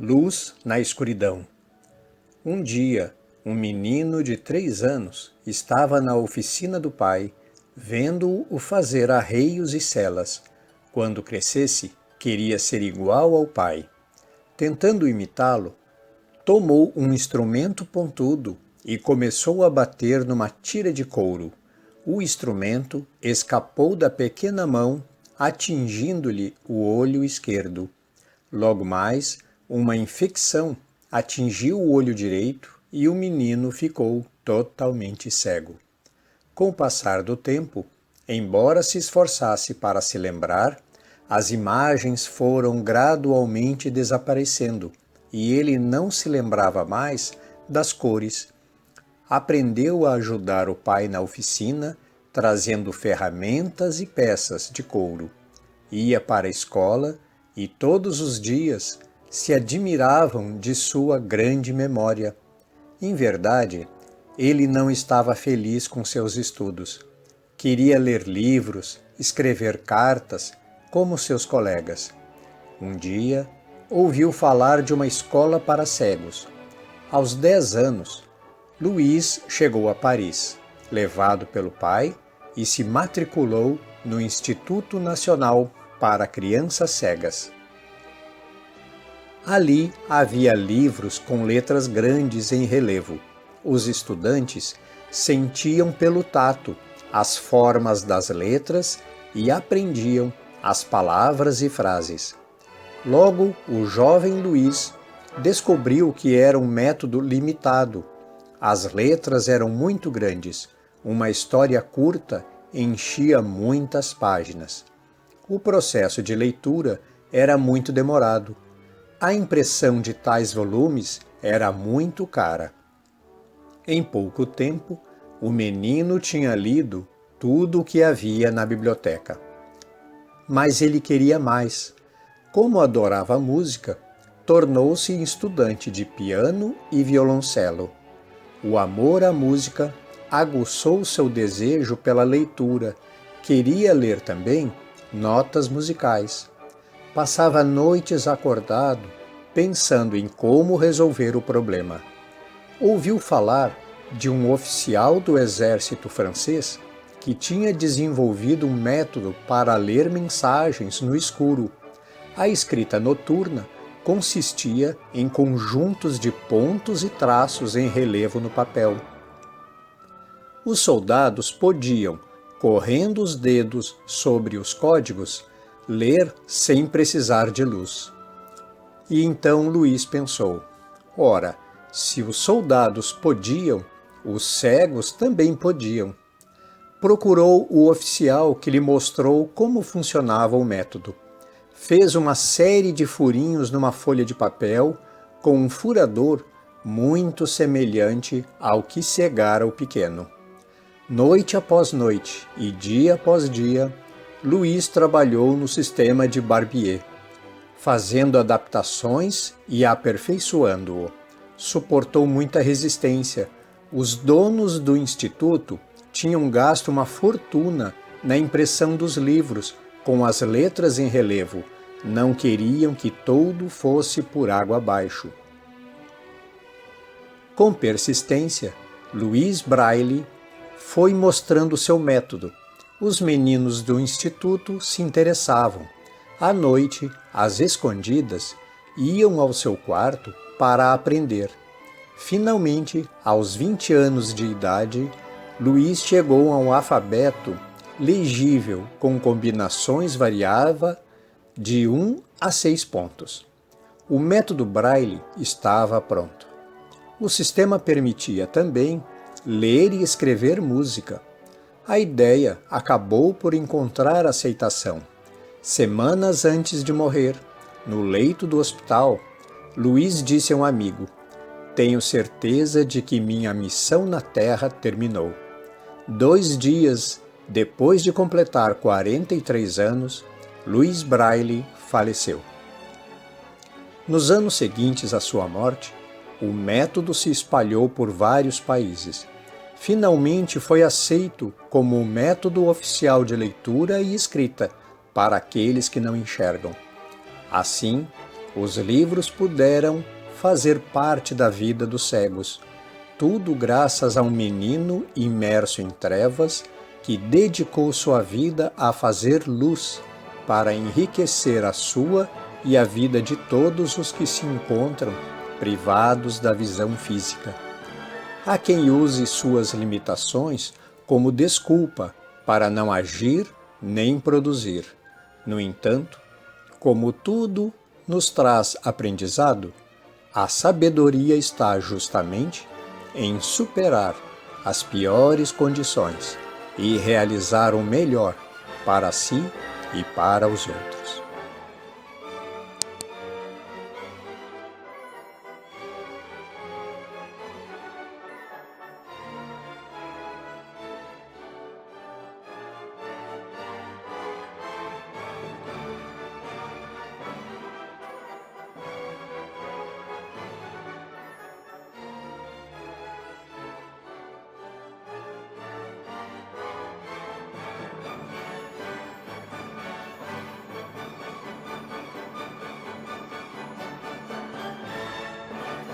Luz na escuridão. Um dia, um menino de 3 anos estava na oficina do pai, vendo-o fazer arreios e celas. Quando crescesse, queria ser igual ao pai. Tentando imitá-lo, tomou um instrumento pontudo e começou a bater numa tira de couro. O instrumento escapou da pequena mão, atingindo-lhe o olho esquerdo. Logo mais, uma infecção atingiu o olho direito e o menino ficou totalmente cego. Com o passar do tempo, embora se esforçasse para se lembrar, as imagens foram gradualmente desaparecendo e ele não se lembrava mais das cores. Aprendeu a ajudar o pai na oficina, trazendo ferramentas e peças de couro. Ia para a escola e todos os dias se admiravam de sua grande memória. Em verdade, ele não estava feliz com seus estudos. Queria ler livros, escrever cartas, como seus colegas. Um dia, ouviu falar de uma escola para cegos. Aos 10 anos, Luís chegou a Paris, levado pelo pai, e se matriculou no Instituto Nacional para Crianças Cegas. Ali havia livros com letras grandes em relevo. Os estudantes sentiam pelo tato as formas das letras e aprendiam as palavras e frases. Logo, o jovem Luís descobriu que era um método limitado. As letras eram muito grandes. Uma história curta enchia muitas páginas. O processo de leitura era muito demorado. A impressão de tais volumes era muito cara. Em pouco tempo, o menino tinha lido tudo o que havia na biblioteca. Mas ele queria mais. Como adorava música, tornou-se estudante de piano e violoncelo. O amor à música aguçou seu desejo pela leitura. Queria ler também notas musicais. Passava noites acordado, pensando em como resolver o problema. Ouviu falar de um oficial do exército francês que tinha desenvolvido um método para ler mensagens no escuro. A escrita noturna consistia em conjuntos de pontos e traços em relevo no papel. Os soldados podiam, correndo os dedos sobre os códigos, ler sem precisar de luz. E então Luís pensou: ora, se os soldados podiam, os cegos também podiam. Procurou o oficial que lhe mostrou como funcionava o método. Fez uma série de furinhos numa folha de papel com um furador muito semelhante ao que cegara o pequeno. Noite após noite e dia após dia, Luís trabalhou no sistema de Barbier, fazendo adaptações e aperfeiçoando-o. Suportou muita resistência. Os donos do instituto tinham gasto uma fortuna na impressão dos livros, com as letras em relevo. Não queriam que tudo fosse por água abaixo. Com persistência, Louis Braille foi mostrando seu método. Os meninos do instituto se interessavam. À noite, às escondidas, iam ao seu quarto para aprender. Finalmente, aos 20 anos de idade, Luís chegou a um alfabeto legível com combinações variava de 1 a 6 pontos. O método Braille estava pronto. O sistema permitia também ler e escrever música. A ideia acabou por encontrar aceitação. Semanas antes de morrer, no leito do hospital, Luís disse a um amigo: tenho certeza de que minha missão na Terra terminou. 2 dias depois de completar 43 anos, Louis Braille faleceu. Nos anos seguintes à sua morte, o método se espalhou por vários países. Finalmente foi aceito como o método oficial de leitura e escrita para aqueles que não enxergam. Assim, Os livros puderam fazer parte da vida dos cegos, tudo graças a um menino imerso em trevas que dedicou sua vida a fazer luz para enriquecer a sua e a vida de todos os que se encontram privados da visão física. Há quem use suas limitações como desculpa para não agir nem produzir. No entanto, como tudo nos traz aprendizado, a sabedoria está justamente em superar as piores condições e realizar o melhor para si e para os outros.